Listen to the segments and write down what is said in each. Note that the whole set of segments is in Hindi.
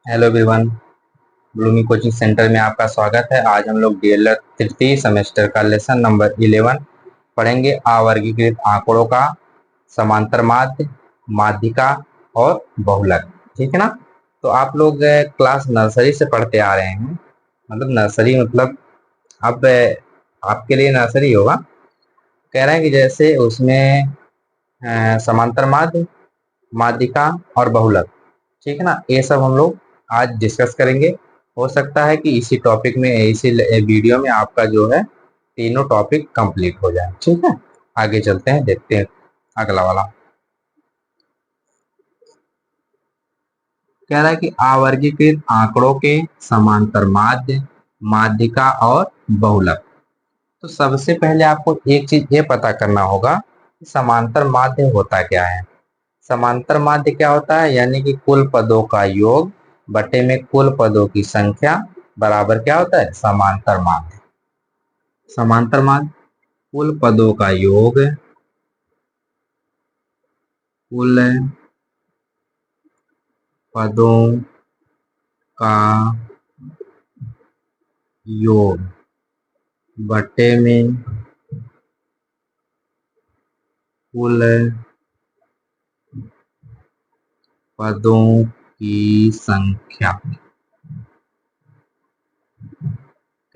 Hello everyone. Bloomy coaching centre में आपका स्वागत है। आज हम लोग डीएलएड तृतीय सेमेस्टर का लेसन नंबर 11 पढ़ेंगे। अवर्गीकृत आंकड़ों का समांतर माध्य, माध्यिका और बहुलक। ठीक है ना। तो आप लोग क्लास नर्सरी से पढ़ते आ रहे हैं। मतलब नर्सरी मतलब अब आपके लिए नर्सरी होगा। कह रहे हैं कि जैसे उसमें समांतर माध्य, माध्यिका और बहुलक, ठीक है ना, ये सब हम लोग आज डिस्कस करेंगे। हो सकता है कि इसी टॉपिक में, इसी वीडियो में आपका जो है तीनों टॉपिक कंप्लीट हो जाए। ठीक है, आगे चलते हैं, देखते हैं अगला वाला। कह रहा है कि आवर्गीकृत आंकड़ों के समांतर माध्य, माध्यिका और बहुलक। तो सबसे पहले आपको एक चीज ये पता करना होगा कि समांतर माध्य होता क्या है। समांतर माध्य क्या होता है, यानी कि कुल पदों का योग बटे में कुल पदों की संख्या बराबर क्या होता है, समांतर माध्य। समांतर माध्य कुल पदों का योग, कुल पदों का योग बटे में कुल पदों की संख्या।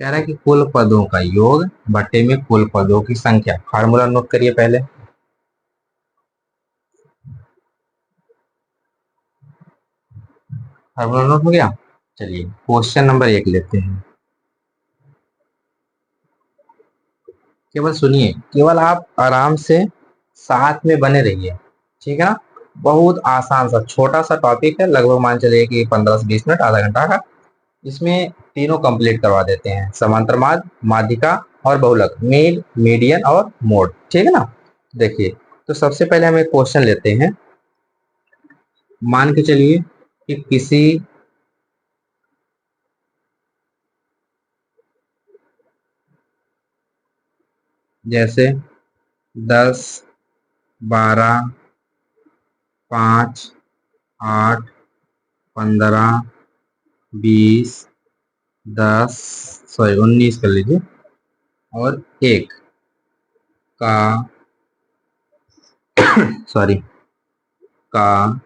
कह रहा है कि कुल पदों का योग बटे में कुल पदों की संख्या। फार्मूला नोट करिए पहले। फार्मूला नोट हो गया। चलिए क्वेश्चन नंबर 1 लेते हैं। केवल सुनिए, केवल आप आराम से साथ में बने रहिए। ठीक है ना। बहुत आसान सा छोटा सा टॉपिक है, लगभग मान चलिए कि 15 से 20 मिनट, आधा घंटा का। इसमें तीनों कंप्लीट करवा देते हैं, समांतर माध्य, माध्यिका और बहुलक, मीड, मीडियन और मोड। ठीक है ना। देखिए, तो सबसे पहले हम एक क्वेश्चन लेते हैं। मान के चलिए कि किसी जैसे 10, 12, 5, 8, 15, 20, 10, सॉरी 19 कर लीजिए, और 1 का सॉरी का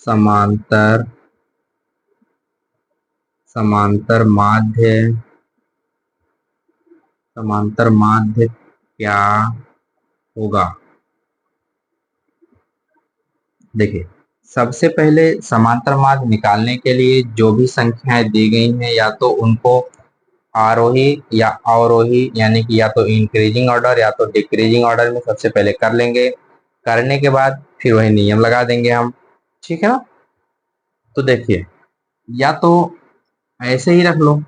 समांतर समांतर माध्य, समांतर माध्य क्या होगा। देखिए, सबसे पहले समांतर माध्य निकालने के लिए जो भी संख्याएं दी गई हैं, या तो उनको आरोही या अवरोही, यानी कि या तो इंक्रीजिंग ऑर्डर या तो डिक्रीजिंग ऑर्डर में सबसे पहले कर लेंगे। करने के बाद फिर वही नियम लगा देंगे हम। ठीक है ना। तो देखिए, या तो ऐसे ही रख लो,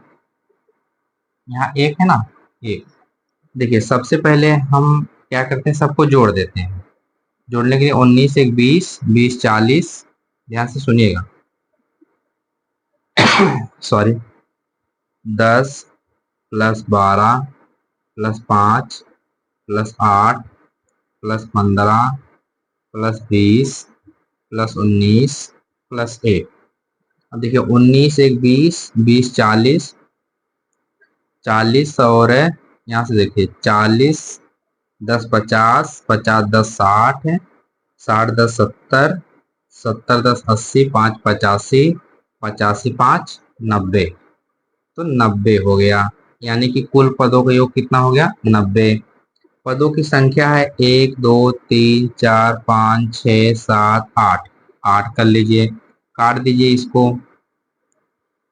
यहाँ 1 है ना, 1। देखिए, सबसे पहले हम क्या करते हैं, सबको जोड़ देते हैं। जोड़ने के लिए 19 एक 20, 20 40, ध्यान से सुनिएगा। Sorry, 10 plus 12 plus 5 plus 8 plus 15 plus 20 plus 19 plus 1। अब देखिए, 19 एक 20, 20 40, 40 और यहाँ से देखिए 40, 10 50, 50 10 60 है, 60 10 70, 70 10 80, 5 85, 85 5 90। तो 90 हो गया, यानी कि कुल पदों का योग कितना हो गया, 90। पदों की संख्या है 1 2 3 4 5 6 7 8। 8 कर लीजिए, काट दीजिए इसको।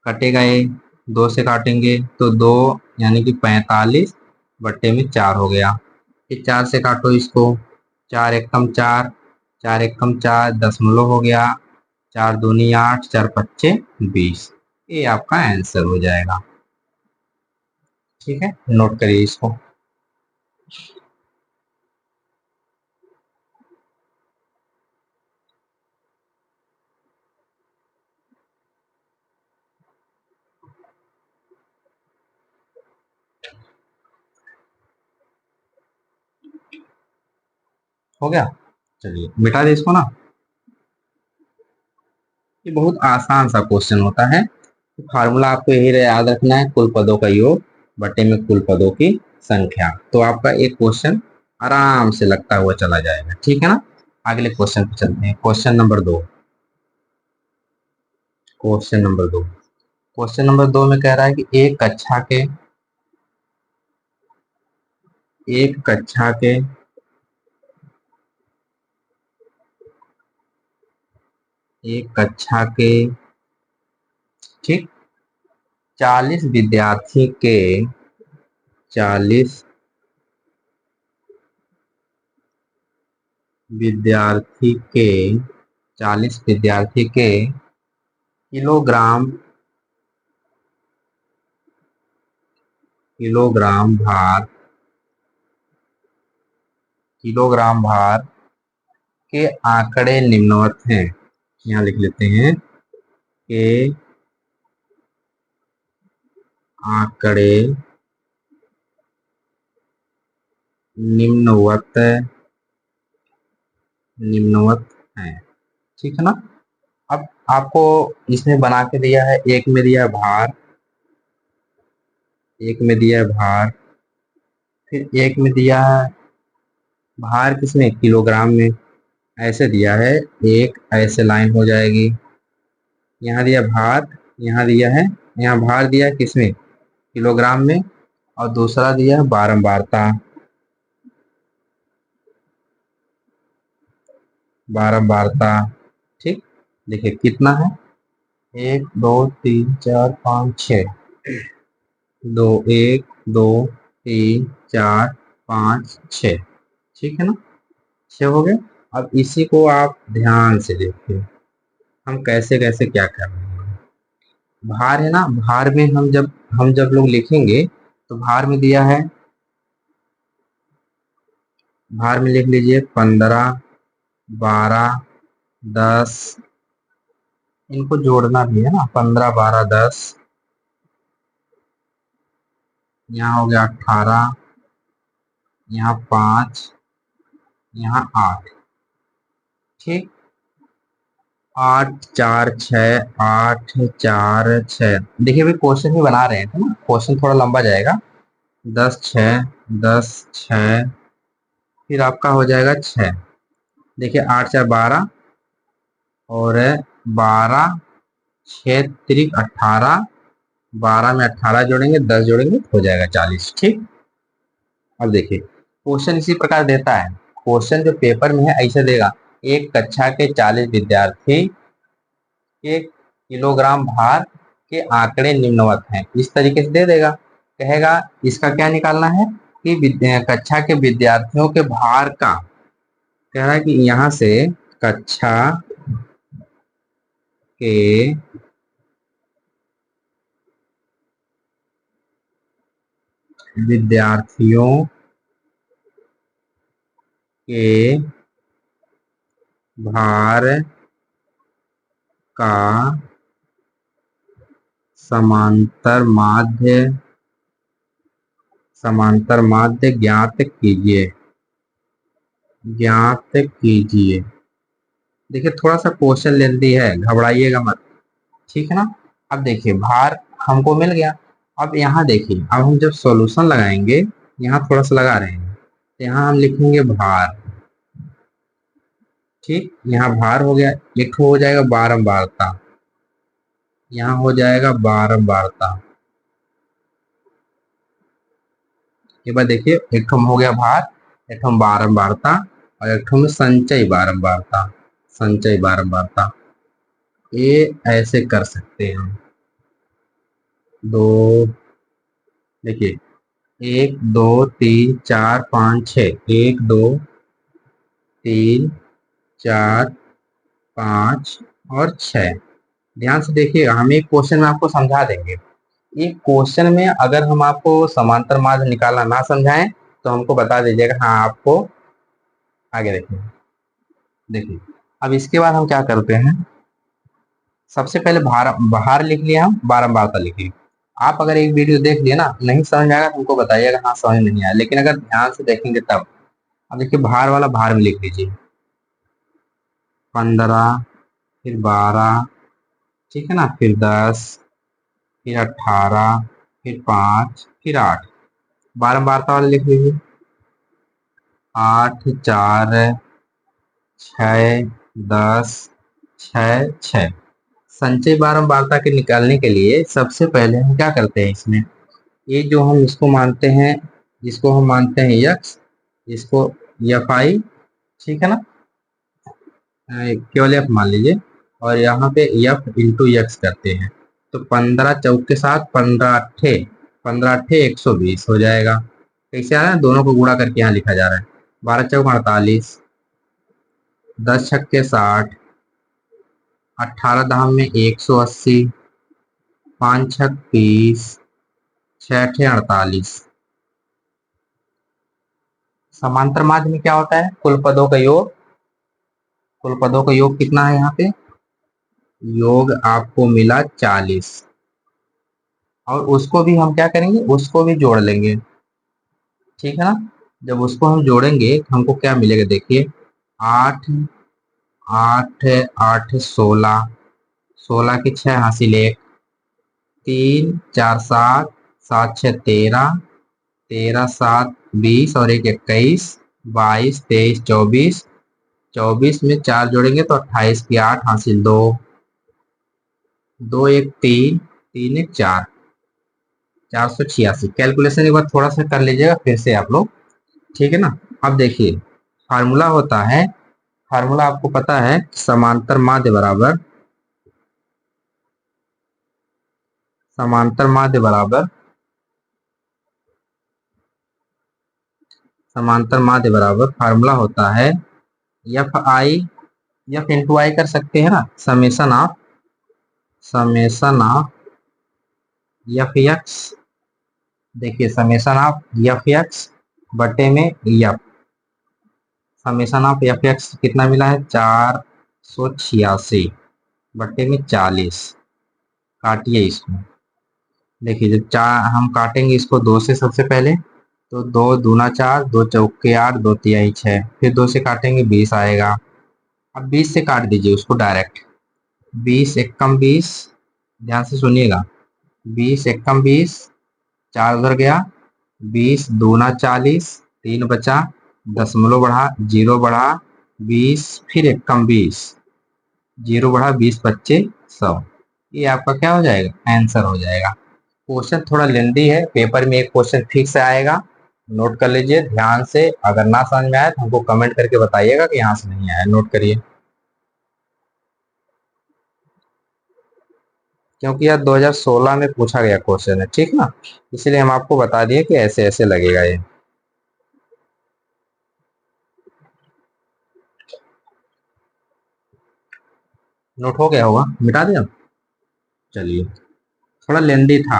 कटेगा ये, 2 से काटेंगे तो 2, यानी कि 45 बट्टे में 4 हो गया। फिर 4 से काटो इसको, 4 एकम 4, 4 एकम 4, दशमलव हो गया। 4 दूनी 8, 4 पच्चे 20। ये आपका आंसर हो जाएगा। ठीक है, नोट करिए इसको। हो गया। चलिए मिटा दे इसको ना। ये बहुत आसान सा क्वेश्चन होता है। फार्मूला आपको यही याद रखना है, कुल पदों का योग बटे में कुल पदों की संख्या। तो आपका एक क्वेश्चन आराम से लगता हुआ चला जाएगा, ठीक है ना। अगले क्वेश्चन पे चलते हैं। क्वेश्चन नंबर 2 में कह रहा है कि एक कक्षा के ठीक 40 40 विद्यार्थी के 40 विद्यार्थी के किलोग्राम किलोग्राम भार किलोग्राम भार के आंकड़े निम्नवत हैं। यहाँ लिख लेते हैं के आंकड़े निम्नवत निम्नवत हैं, ठीक है ना। अब आपको इसमें बना के दिया है, एक में दिया है भार, फिर एक में दिया है भार किसमें, किलोग्राम में, ऐसे दिया है। एक ऐसे लाइन हो जाएगी, यहाँ दिया भार, यहाँ दिया है, यहाँ भार दिया है किसमें, किलोग्राम में, और दूसरा दिया है बारंबारता। ठीक, देखिए कितना है, 1 2 3 4 5 6, 1 2 3 4 5 6, ठीक है ना, 6 हो गए। अब इसी को आप ध्यान से देखिए, हम कैसे कैसे क्या कर रहे हैं। भार है ना, भार में हम जब लोग लिखेंगे तो भार में दिया है, भार में लिख लीजिए 15 12 10, इनको जोड़ना भी है ना, 15 12 10, यहाँ हो गया 18, यहाँ 5, यहाँ 8, ठीक, 8 4 6 8 4 6। देखिए अभी क्वेश्चन ही बना रहे हैं ना, क्वेश्चन थोड़ा लंबा जाएगा। 10 6 फिर आपका हो जाएगा 6। देखिए 8 4 12 और 12 6 3 18, 12 में 18 जोड़ेंगे, 10 जोड़ेंगे तो हो जाएगा 40, ठीक। अब देखिए क्वेश्चन इसी प्रकार देता है, क्वेश्चन जो पेपर में है ऐसे देगा, एक कक्षा के 40 विद्यार्थी के किलोग्राम भार के आंकड़े निम्नवत हैं, इस तरीके से दे देगा। कहेगा इसका क्या निकालना है कि कक्षा के विद्यार्थियों के भार का, कह रहा है कि यहाँ से कक्षा के विद्यार्थियों के भार का समांतर माध्य ज्ञात कीजिए। देखिए थोड़ा सा क्वेश्चन लेंथी है, घबराइएगा मत, ठीक है ना। अब देखिए भार हमको मिल गया। अब यहाँ देखिए, अब हम जब सॉल्यूशन लगाएंगे, यहाँ थोड़ा सा लगा रहे हैं, तो यहाँ हम लिखेंगे भार, ठीक, यहाँ भार हो गया। एक हो जाएगा बारंबारता, यहाँ हो जाएगा बारंबारता। के बाद देखिए एक ठो हो गया भार, एक ठो बारंबारता, और एक ठो में संचय बारंबारता। ये ऐसे कर सकते हैं हम। दो, देखिए 1 2 3 4 5 6, 1 2 3 4 5 और 6। ध्यान से देखिएगा, हम एक क्वेश्चन में आपको समझा देंगे। एक क्वेश्चन में अगर हम आपको समांतर माध्य निकालना ना समझाएं तो हमको बता दीजिएगा, हाँ आपको आगे देखिए। देखिए अब इसके बाद हम क्या करते हैं, सबसे पहले भार लिख लिया, हम बारंबारता लिखिए। आप अगर एक वीडियो देख लिए ना, नहीं समझ आएगा तो हमको बताइएगा, हाँ समझ नहीं आया, लेकिन अगर ध्यान से देखेंगे तब। अब देखिए भार वाला भार में लिख लीजिए 15, फिर 12, ठीक है ना, फिर 10, फिर 18, फिर 5, फिर 8। बारंबारता वाले लिख लीजिए। 8, 4, 6, 10, 6, 6। संचयी बारंबारता के निकालने के लिए सबसे पहले हम क्या करते हैं, इसमें ये जो हम इसको मानते हैं, जिसको हम मानते हैं यक्स, इसको एफ आई, ठीक है ना, केवल एफ मान लीजिए, और यहाँ पे एफ इंटू यक्स करते हैं। तो 15 चौक के साथ 15 अट्ठे 120 हो जाएगा। कैसे आ रहा है, दोनों को गुणा करके यहाँ लिखा जा रहा है। 12 चौक 48, 10 छक्के 60, 18 धाम में 180, 5 छक 30, 6 अट्ठे 48। समांतर माध्य में क्या होता है, कुल पदों का योग। कुल पदों का योग कितना है यहाँ पे, योग आपको मिला 40, और उसको भी हम क्या करेंगे, उसको भी जोड़ लेंगे, ठीक है ना। जब उसको हम जोड़ेंगे तो हमको क्या मिलेगा, देखिए 8, 8, 8, 16, 16 की 6 हासिल 1, 3, 4, 7, 7, 6, 13, 13, 7, 20 और 1, 21, 22, 23, 24, 24 में 4 जोड़ेंगे तो 28 की 8 हासिल 2, 2 1 3, 3 1 4, 486। कैलकुलेशन एक बार थोड़ा सा कर लीजिएगा फिर से आप लोग, ठीक है ना। अब देखिए फार्मूला होता है, फार्मूला आपको पता है, समांतर माध्य बराबर, समांतर माध्य बराबर, समांतर माध्य बराबर फार्मूला होता है एफ आई, एफ इंटू आई कर सकते हैं ना, समेसन ऑफ एफ एक्स। देखिए समेसन ऑफ एफ एक्स बटे में F, summation of F x कितना मिला है, 486 बटे में 40। काटिए इसको, देखिए जब चार हम काटेंगे इसको दो से, सबसे पहले तो 2 दूना 4, 2 चौके 8, 2 तिहाई 6, फिर 2 से काटेंगे 20 आएगा। अब 20 से काट दीजिए उसको डायरेक्ट, 20 एकम 20, ध्यान से सुनिएगा, 20 एकम 20, 4 उधर गया, 20 दूना 40, 3 बचा, दशमलव बढ़ा, जीरो बढ़ा, 20, फिर एकम 20, जीरो बढ़ा, 20 बच्चे 100। ये आपका क्या हो जाएगा, आंसर हो जाएगा। क्वेश्चन थोड़ा लेंदी है, पेपर में एक क्वेश्चन फिक्स आएगा, नोट कर लीजिए ध्यान से। अगर ना समझ में आए तो हमको कमेंट करके बताइएगा कि यहाँ से नहीं आया, नोट करिए, क्योंकि यह 2016 में पूछा गया क्वेश्चन है, ठीक ना, इसलिए हम आपको बता दिए कि ऐसे ऐसे लगेगा ये। नोट हो गया होगा, मिटा दिया, चलिए, थोड़ा लेंदी था,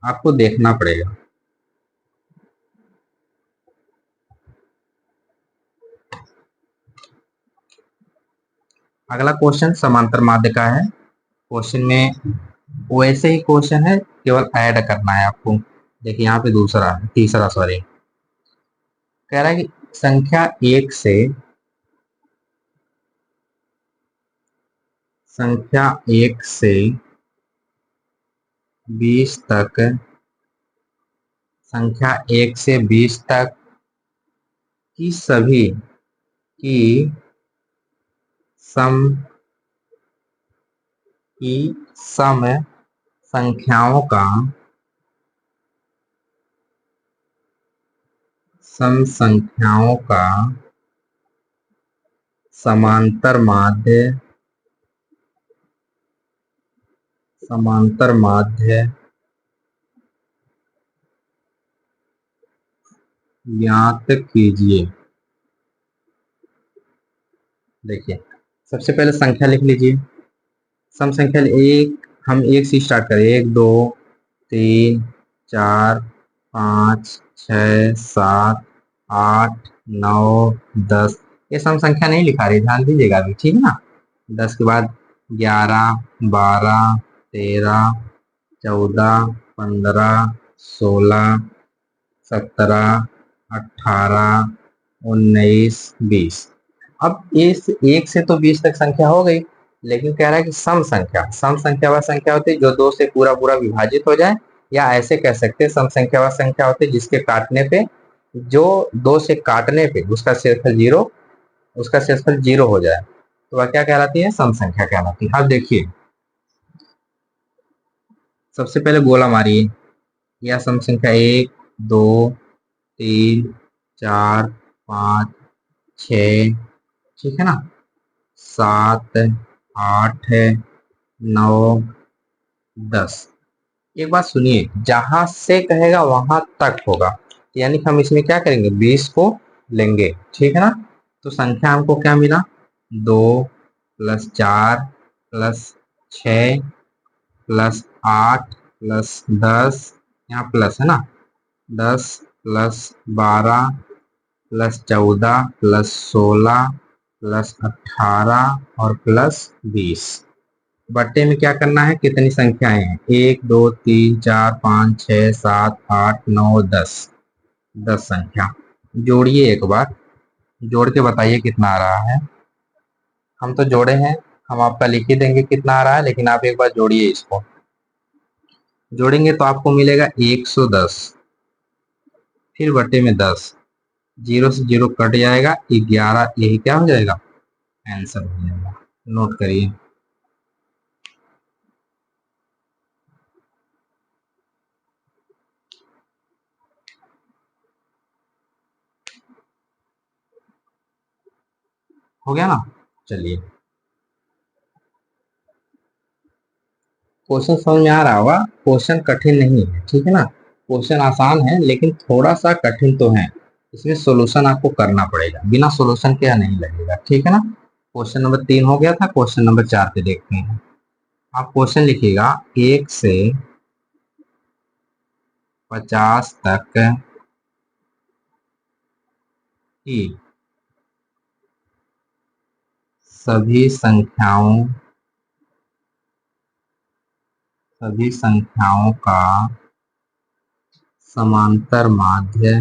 आपको देखना पड़ेगा। अगला क्वेश्चन समांतर माध्य का है। क्वेश्चन में वैसे ही क्वेश्चन है, केवल ऐड करना है आपको। देखिए यहाँ पे दूसरा, तीसरा सॉरी, कह रहा है कि संख्या 1 से, संख्या 1 से 20 तक, संख्या 1 से 20 तक की सभी की सम, की सम संख्याओं का, सम संख्याओं का समांतर माध्य, समांतर माध्य ज्ञात कीजिए। देखिए सबसे पहले संख्या लिख लीजिए, सम संख्या एक, हम एक से स्टार्ट करें, 1 2 3 4 5 6 7 8 9 10। ये सम संख्या नहीं लिखा रही, ध्यान दीजिएगा अभी, ठीक है ना। 10 के बाद 11 12 13 14 15 16 17 18 19 20। अब इस 1 से तो 20 तक संख्या हो गई, लेकिन कह रहा है कि सम संख्या वह संख्या होती है जो दो से पूरा पूरा विभाजित हो जाए, या ऐसे कह सकते हैं सम संख्या वह संख्या होती है जिसके काटने पे, जो दो से काटने पे उसका शेषफल जीरो हो जाए, तो वह क्या कहलाती है? सम संख्या कहलाती है। अब देखिए, सबसे पहले गोला मारिए, यह सम संख्या 1, 2, 3, 4, 5, 6, ठीक है ना, 7, 8, 9, 10। एक बात सुनिए, जहां से कहेगा वहां तक होगा, यानी कि हम इसमें क्या करेंगे, 20 को लेंगे, ठीक है ना। तो संख्या हमको क्या मिला, 2 + 4 + 6 + 8 + 10, यहाँ प्लस है ना, 10 + 12 + 16 + 18 और +20। बट्टे में क्या करना है, कितनी संख्याएं हैं, 1, 2, 3, 4, 5, 6, 7, 8, 9, 10, 10 संख्या। जोड़िए एक बार, जोड़ के बताइए कितना आ रहा है। हम तो जोड़े हैं, हम आपका लिख ही देंगे कितना आ रहा है, लेकिन आप एक बार जोड़िए इसको। जोड़ेंगे तो आपको मिलेगा 110, फिर बट्टे में 10, जीरो से जीरो कट जाएगा, 11, यही क्या हो जाएगा, आंसर हो जाएगा। नोट करिए। हो गया ना। चलिए, क्वेश्चन समझ में आ रहा होगा। क्वेश्चन कठिन नहीं है, ठीक है ना, क्वेश्चन आसान है लेकिन थोड़ा सा कठिन तो है। इसमें सॉल्यूशन आपको करना पड़ेगा, बिना सॉल्यूशन के नहीं लगेगा, ठीक है ना। क्वेश्चन नंबर 3 हो गया था, क्वेश्चन नंबर 4 पे देखते हैं। आप क्वेश्चन लिखिएगा, 1 से 50 तक की सभी संख्याओं का समांतर माध्य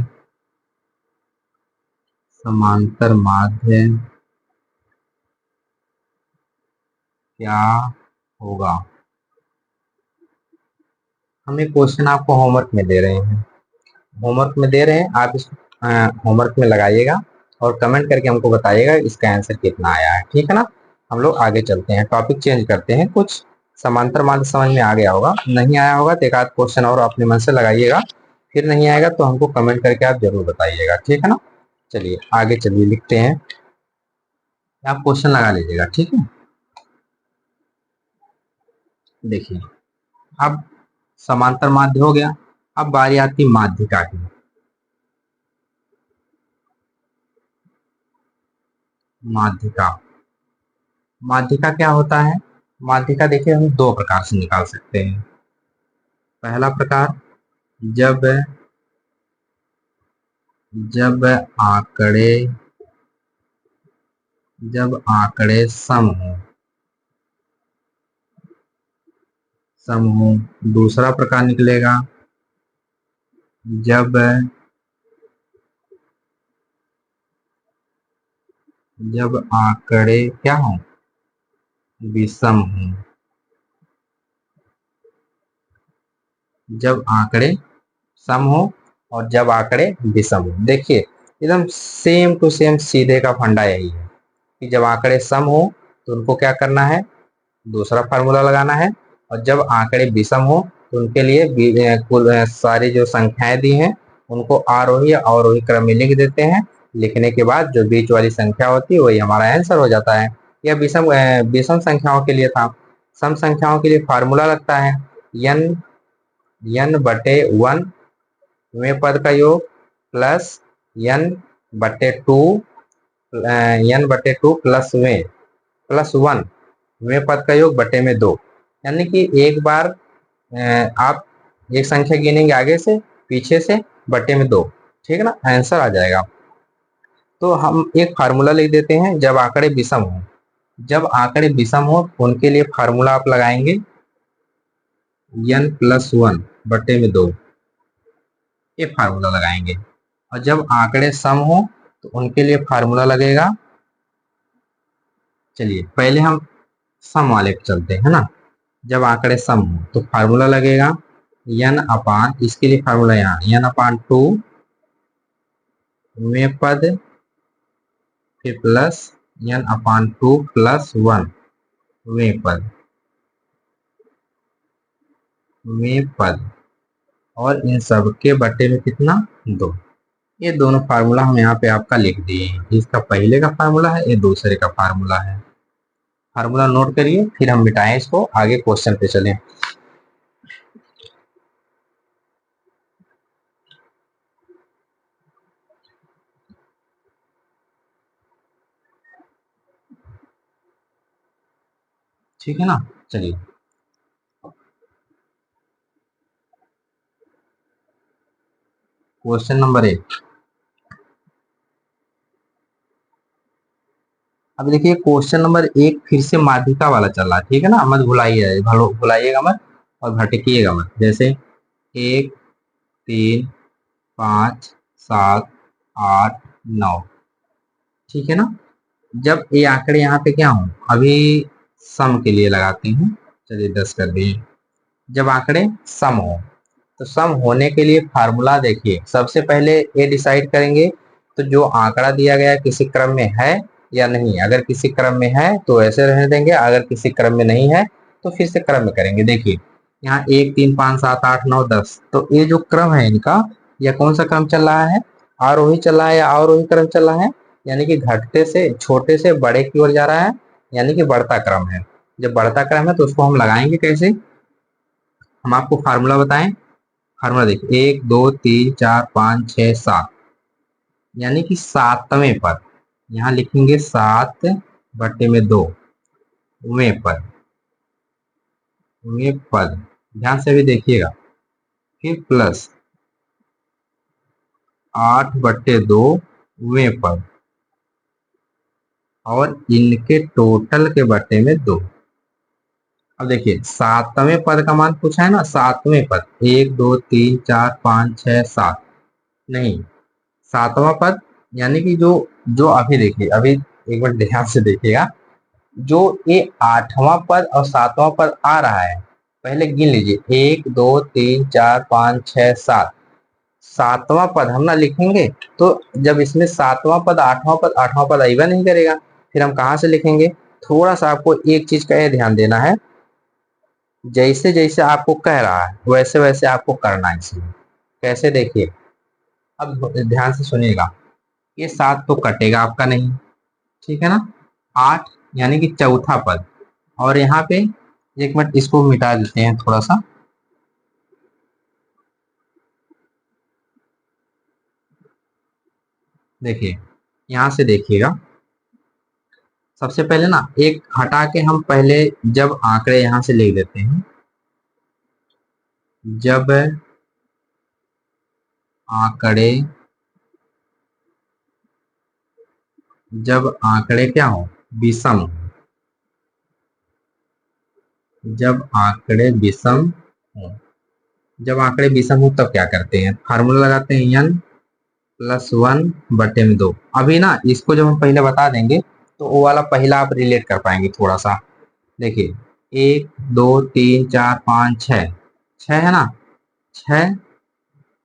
क्या होगा। हम एक क्वेश्चन आपको होमवर्क में दे रहे हैं, आप इस होमवर्क में लगाइएगा और कमेंट करके हमको बताइएगा इसका आंसर कितना आया है, ठीक है ना। हम लोग आगे चलते हैं, टॉपिक चेंज करते हैं। कुछ समांतर माध्य समझ में आ गया होगा, नहीं आया होगा तो एक आध क्वेश्चन और अपने मन से लगाइएगा, फिर नहीं आएगा तो हमको कमेंट करके आप जरूर बताइएगा, ठीक है ना। चलिए आगे चलिए, लिखते हैं, आप क्वेश्चन लगा लीजिएगा, ठीक है। देखिए, अब समांतर माध्य हो गया, अब बारी आती माध्यिका की। माध्यिका, माध्यिका क्या होता है? माध्यिका देखिए हम दो प्रकार से निकाल सकते हैं। पहला प्रकार, जब जब आंकड़े जब आंकड़े सम हो। दूसरा प्रकार निकलेगा, जब जब आंकड़े क्या हो, विषम हो। जब आंकड़े सम हो और जब आंकड़े विषम हो। देखिए, एकदम सेम टू सेम सीधे का फंडा यही है कि जब आंकड़े सम हो तो उनको क्या करना है, दूसरा फार्मूला लगाना है, और जब आंकड़े विषम हो तो उनके लिए कुल सारी जो संख्याएं दी हैं उनको आरोही या अवरोही क्रम में लिख देते हैं। लिखने के बाद जो बीच वाली संख्या होती है वही हमारा आंसर हो जाता है। यह विषम संख्याओं के लिए था। सम संख्याओं के लिए फार्मूला लगता है, n n/1 वें पद का योग प्लस n/2 n/2 +1 वें पद का योग बटे में 2। यानी कि एक बार आप एक संख्या गिनेंगे आगे से पीछे से बटे में 2, ठीक है ना, आंसर आ जाएगा। तो हम एक फार्मूला लिख देते हैं, जब आंकड़े विषम हो उनके लिए फार्मूला आप लगाएंगे n+1 बटे में 2, ये फार्मूला लगाएंगे। और जब आंकड़े सम हो तो उनके लिए फार्मूला लगेगा, चलिए पहले हम सम वाले पे चलते हैं ना। जब आंकड़े सम हो तो फार्मूला लगेगा n अपान, इसके लिए फार्मूला यहाँ n अपान 2 में पद, फिर प्लस n अपान 2 प्लस 1 में पद, में पद, और इन सब के बटे में कितना 2। ये दोनों फार्मूला हम यहाँ पे आपका लिख दिए हैं। इसका पहले का फार्मूला है, ये दूसरे का फार्मूला है। फार्मूला नोट करिए, फिर हम मिटाएं इसको, आगे क्वेश्चन पे चलें। ठीक है ना, चलिए। Question number 1। अब देखिए क्वेश्चन नंबर 1 फिर से माध्यिका वाला चल रहा है, ठीक है ना, मत भुलाइए, भुलाइएगा मत और भटकिएगा मत। जैसे 1 3 5 7 8 9, ठीक है ना। जब ये आंकड़े यहाँ पे क्या हो, अभी सम के लिए लगाते हैं, चलिए 10 कर दिए। जब आंकड़े सम हो तो सम होने के लिए फार्मूला देखिए, सबसे पहले ये डिसाइड करेंगे तो जो आंकड़ा दिया गया किसी क्रम में है या नहीं। अगर किसी क्रम में है तो ऐसे रहने देंगे, अगर किसी क्रम में नहीं है तो फिर से क्रम में करेंगे। देखिए यहाँ 1 3 5 7 8 9 10, तो ये जो क्रम है इनका, यह कौन सा क्रम चल रहा है, आरोही चल रहा है या अवरोही क्रम चल रहा है, यानी कि घटते से छोटे से बड़े की ओर जा रहा है, यानी कि बढ़ता क्रम है। जब बढ़ता क्रम है तो उसको हम लगाएंगे कैसे, हम आपको फार्मूला बताएं। फार्मूला देखिए 1 2 3 4 5 6 7, यानी कि सातवें पद, यहाँ लिखेंगे 7 बटे में 2 वें पद, वें पद, ध्यान से भी देखिएगा। फिर प्लस 8 बटे 2 वें पद, और इनके टोटल के बटे में 2। अब देखिए सातवें पद का मान पूछा है ना, सातवें पद 1 2 3 4 5 6 7, नहीं, सातवां पद, यानी कि जो जो अभी देखिए, अभी एक बार ध्यान से देखिएगा, जो ये आठवां पद और सातवां पद आ रहा है, पहले गिन लीजिए 1 2 3 4 5 6 7, सातवां पद हम ना लिखेंगे तो जब इसमें सातवां पद आठवां पद आएगा नहीं करेगा, फिर हम कहाँ से लिखेंगे। थोड़ा सा आपको एक चीज का ये ध्यान देना है, जैसे जैसे आपको कह रहा है वैसे वैसे आपको करना है। इसमें कैसे देखिए, अब ध्यान से सुनिएगा, ये 7 तो कटेगा आपका नहीं, ठीक है ना। 8 यानी कि चौथा पद, और यहाँ पे एक मिनट इसको मिटा देते हैं थोड़ा सा। देखिए यहाँ से देखिएगा, सबसे पहले ना एक हटा के हम पहले जब आंकड़े यहाँ से लिख देते हैं, जब आंकड़े, जब आंकड़े क्या हो, विषम हो, जब आंकड़े विषम हो, जब आंकड़े विषम हो तब क्या करते हैं, फार्मूला लगाते हैं n प्लस 1 बटे में 2। अभी ना इसको जब हम पहले बता देंगे तो वो वाला पहला आप रिलेट कर पाएंगे थोड़ा सा। देखिए 1 2 3 4 5 6, 6 है ना, 6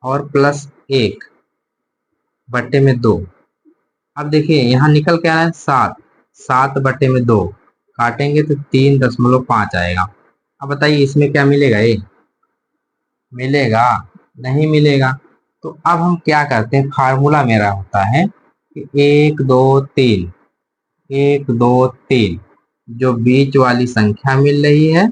और प्लस 1 बटे में 2। अब देखिए यहाँ निकल के आ रहा है 7, 7 बटे में 2, काटेंगे तो 3.5 आएगा। अब बताइए इसमें क्या मिलेगा, ये मिलेगा, नहीं मिलेगा। तो अब हम क्या करते हैं, फार्मूला मेरा होता है कि 1 2 3, 1 2 3, जो बीच वाली संख्या मिल रही है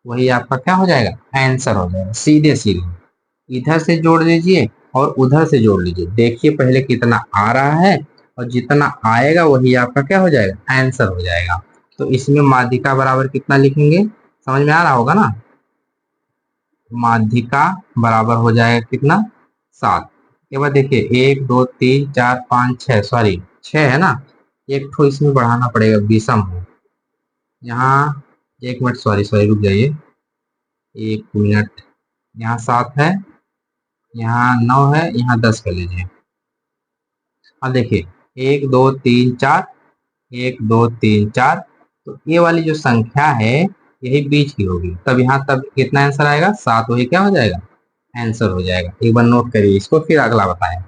वही आपका क्या हो जाएगा, आंसर हो जाएगा। सीधे सीधे इधर से जोड़ लीजिए और उधर से जोड़ लीजिए, देखिए पहले कितना आ रहा है और जितना आएगा वही आपका क्या हो जाएगा, आंसर हो जाएगा। तो इसमें माध्यिका बराबर कितना लिखेंगे, समझ में आ रहा होगा ना। माध्यिका बराबर हो जाएगा कितना, 7। के बाद देखिए 1 2 3 4 5 6, सॉरी 6 है ना, एक ठो इसमें बढ़ाना पड़ेगा विषम हो, यहाँ 1 मिनट, सॉरी सॉरी रुक जाइए 1 मिनट, यहाँ 7 है, यहाँ 9 है, यहाँ 10 कर लीजिए। अब देखिए 1 2 3 4, 1 2 3 4, तो ये वाली जो संख्या है यही बीच की होगी, तब यहाँ तब कितना आंसर आएगा, 7, वही क्या हो जाएगा, आंसर हो जाएगा। एक बार नोट करिए इसको, फिर अगला बताएं।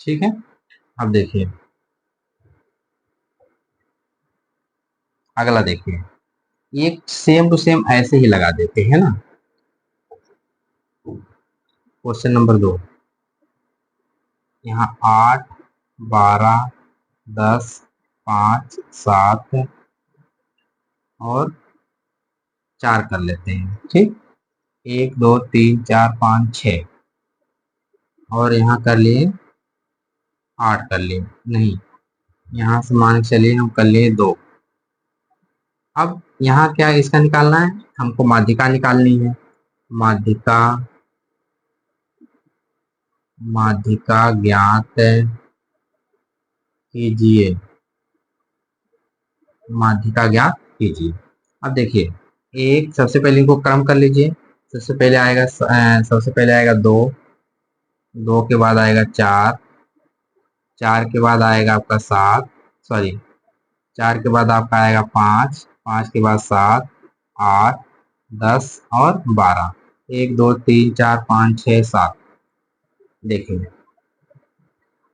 ठीक है, अब देखिए अगला, देखिए एक सेम टू सेम ऐसे ही लगा देते हैं ना। क्वेश्चन नंबर 2, यहाँ 8, 12, 10, 5, 7 और 4 कर लेते हैं। ठीक, 1, 2, 3, 4, 5, 6 और यहाँ कर लिए 8 कर लिए, नहीं यहाँ से मान के चलिए हम कर लिए 2। अब यहाँ क्या इसका निकालना है, हमको माध्यिका निकालनी है। माध्यिका, माध्यिका ज्ञात कीजिए, माध्यिका ज्ञात कीजिए। अब देखिए एक, सबसे पहले इनको क्रम कर लीजिए। सबसे पहले आएगा सबसे पहले आएगा 2, 2 के बाद आएगा 4, 4 के बाद आएगा आपका 7, सॉरी 4 के बाद आपका आएगा 5, 5 के बाद 7, 8, 10 और 12, 1, 2, 3, 4, 5, 6, 7। देखिए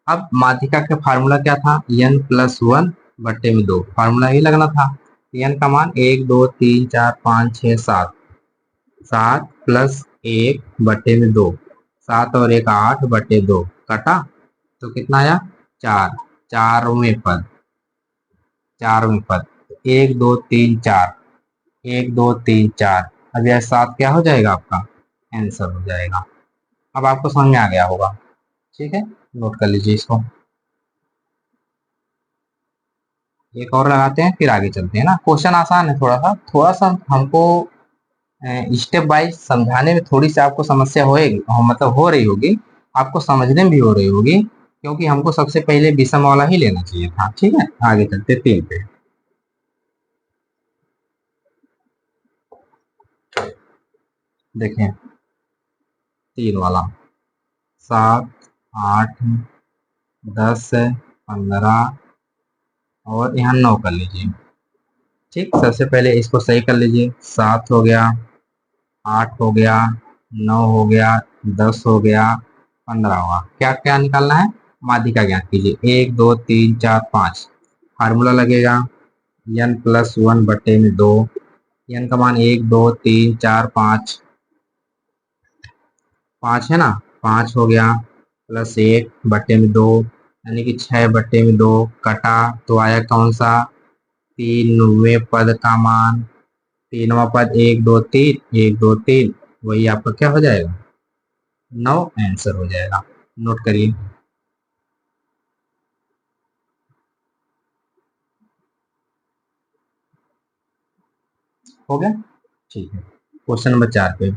अब माध्यिका का फार्मूला क्या था, n प्लस 1 बट्टे में 2, फार्मूला ही लगना था। n का मान 1, 2, 3, 4, 5, 6, 7, 7 प्लस 1 बट्टे में 2, 7 और 1 8 बट्टे 2, कटा तो कितना आया, 4, चारवें पद, चारवें पद, 1, 2, 3, 4, 1, 2, 3, 4। अब यह 7 क्या हो जाएगा, आपका आंसर हो जाएगा। अब आपको समझ में आ गया होगा। ठीक है, नोट कर लीजिए इसको। एक और लगाते हैं फिर आगे चलते हैं ना। क्वेश्चन आसान है, थोड़ा सा हमको स्टेप वाइज समझाने में थोड़ी सी आपको समस्या होएगी, मतलब हो रही होगी, आपको समझने में भी हो रही होगी, क्योंकि हमको सबसे पहले विषम वाला ही लेना चाहिए था। ठीक है, आगे चलते 3 पे। देखें 3 वाला, 7, 8, 10, 15 और यहाँ 9 कर लीजिए। ठीक, सबसे पहले इसको सही कर लीजिए। 7 हो गया, 8 हो गया, 9 हो गया, 10 हो गया, 15 हुआ। क्या क्या निकालना है, माध्यिका ज्ञात कीजिए। 1, 2, 3, 4, 5, फार्मूला लगेगा n प्लस 1 बट्टे में 2, n का मान 1, 2, 3, 4, 5, 5 है ना, 5 हो गया, प्लस 1 बट्टे में 2, यानी कि 6 बट्टे में 2, कटा तो आया कौन सा, 3वें पद का मान। 3वां पद 1, 2, 3, 1, 2, 3, वही आपका क्या हो जाएगा, 9 आंसर हो जाएगा। नोट करिए। हो गया, ठीक है। क्वेश्चन नंबर 4 पे,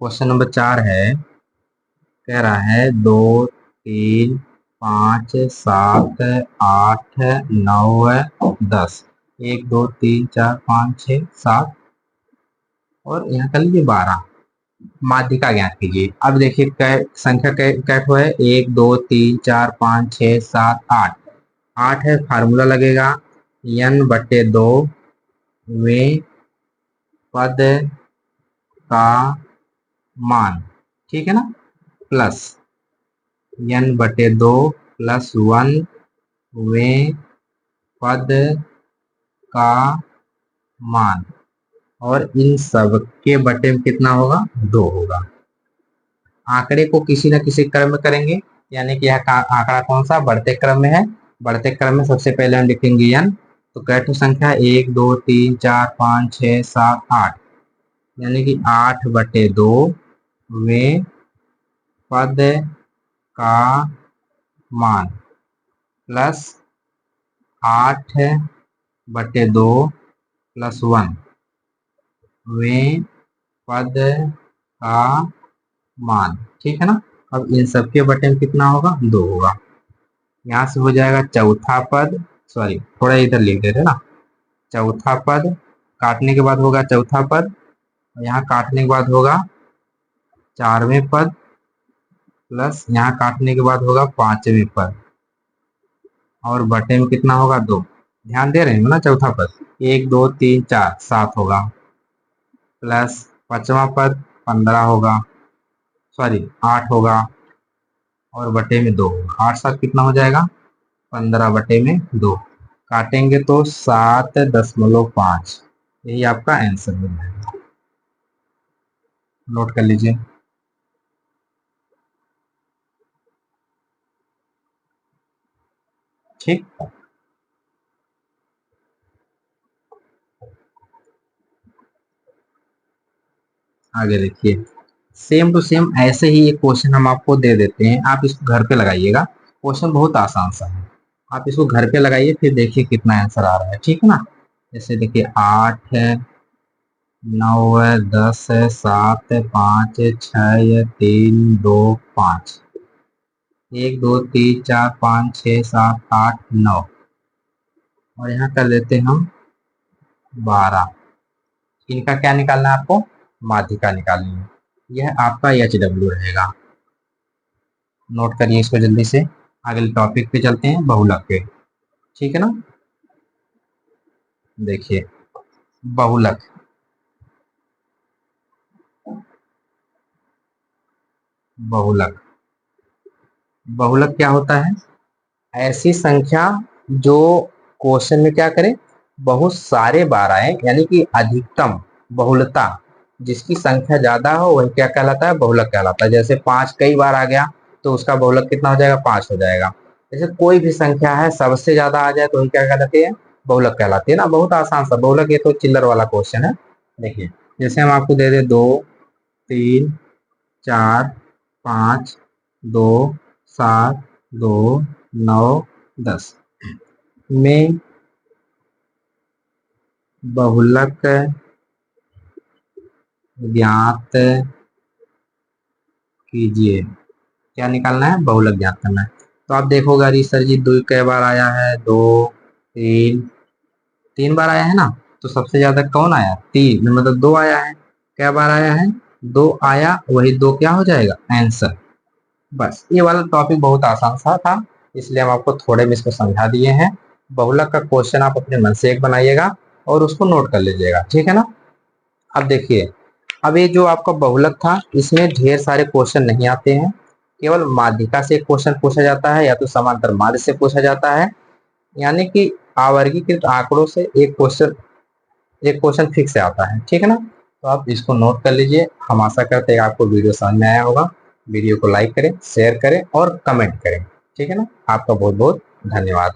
क्वेश्चन नंबर 4 है, कह रहा है 2, 3, 5, 7, 8, 9, 10, 1, 2, 3, 4, 5, 6, 7 और यहाँ कर लीजिए 12। माध्यिका ज्ञात कीजिए। अब देखिए संख्या कैट हुआ है, 1, 2, 3, 4, 5, 6, 7, 8, 8 है, फार्मूला लगेगा n बट्टे 2 में पद का मान। ठीक है ना, प्लस n बटे 2 प्लस 1 में पद का मान, और इन सब के बटे में कितना होगा, 2 होगा। आंकड़े को किसी न किसी क्रम में करेंगे, यानी कि यह आंकड़ा कौन सा, बढ़ते क्रम में है। बढ़ते क्रम में सबसे पहले हम लिखेंगे n, तो कैटो संख्या 1, 2, 3, 4, 5, 6, 7, 8, यानी कि 8 बटे 2 में पद का मान प्लस 8 बटे 2 प्लस 1 में पद का मान, ठीक है ना। अब इन सबके बटे में कितना होगा, 2 होगा। यहाँ से हो जाएगा चौथा पद, सॉरी थोड़ा इधर लिख देते ना, चौथा पद काटने के बाद होगा चौथा पद, यहाँ काटने के बाद होगा 4वें पद, प्लस यहाँ काटने के बाद होगा 5वें पद, और बटे में कितना होगा, 2। ध्यान दे रहे हो ना, चौथा पद 1 2 3 4 7 होगा, प्लस 5वां पद 15 होगा, सॉरी 8 होगा, और बटे में 2 होगा। 8 7 कितना हो जाएगा, 15 बटे में 2। काटेंगे तो 7.5, यही आपका आंसर हो जाएगा। नोट कर लीजिए। ठीक, आगे देखिए, सेम टू सेम ऐसे ही एक क्वेश्चन हम आपको दे देते हैं, आप इसको घर पे लगाइएगा। क्वेश्चन बहुत आसान सा है, आप इसको घर पे लगाइए, फिर देखिए कितना आंसर आ रहा है, ठीक है ना। जैसे देखिए 8 है, 9 है, 10 है, 7 है, 5 है, 6 है, 3 2 5, 1 2 3 4 5 6 7 8 9, और यहाँ कर देते हैं हम 12। इनका क्या निकालना है आपको, माध्यिका निकालनी है। यह आपका HW रहेगा। नोट करिए इसको जल्दी से। अगले टॉपिक पे चलते हैं, बहुलक पे, ठीक है ना। देखिए बहुलक, बहुलक, बहुलक क्या होता है, ऐसी संख्या जो क्वेश्चन में क्या करे, बहुत सारे बार आए, यानी कि अधिकतम बहुलता, जिसकी संख्या ज्यादा हो वही क्या कहलाता है, बहुलक कहलाता है। जैसे 5 कई बार आ गया तो उसका बहुलक कितना हो जाएगा, 5 हो जाएगा। जैसे कोई भी संख्या है सबसे ज्यादा आ जाए तो वही क्या कहलाती है, बहुलक कहलाती है ना। बहुत आसान सा बहुलक, ये तो चिल्लर वाला क्वेश्चन है। देखिए जैसे हम आपको दे दे 2 3 4 5 2 7 2 9 10 में बहुलक ज्ञात कीजिए। क्या निकालना है, बहुलक ज्ञात करना है। तो आप देखोगे अरे सर जी 2 कई बार आया है, 2 3 3 बार आया है ना, तो सबसे ज्यादा कौन आया, 3, मतलब 2 आया है। क्या बार आया है, 2 आया, वही 2 क्या हो जाएगा, आंसर। बस ये वाला टॉपिक बहुत आसान सा था, इसलिए हम आपको थोड़े में इसको समझा दिए हैं। बहुलक का क्वेश्चन आप अपने मन से एक बनाइएगा और उसको नोट कर लीजिएगा, ठीक है ना। अब देखिए, अब ये जो आपका बहुलक था इसमें ढेर सारे क्वेश्चन नहीं आते हैं, केवल माध्यिका से एक क्वेश्चन पूछा जाता है, या तो समांतर माध्य से पूछा जाता है, यानी कि आवर्गीकृत आंकड़ों से एक क्वेश्चन फिक्स आता है, ठीक है ना। तो आप इसको नोट कर लीजिए। हम आशा करते हैं आपको वीडियो समझ में आया होगा। वीडियो को लाइक करें, शेयर करें और कमेंट करें, ठीक है ना। आपका बहुत बहुत धन्यवाद।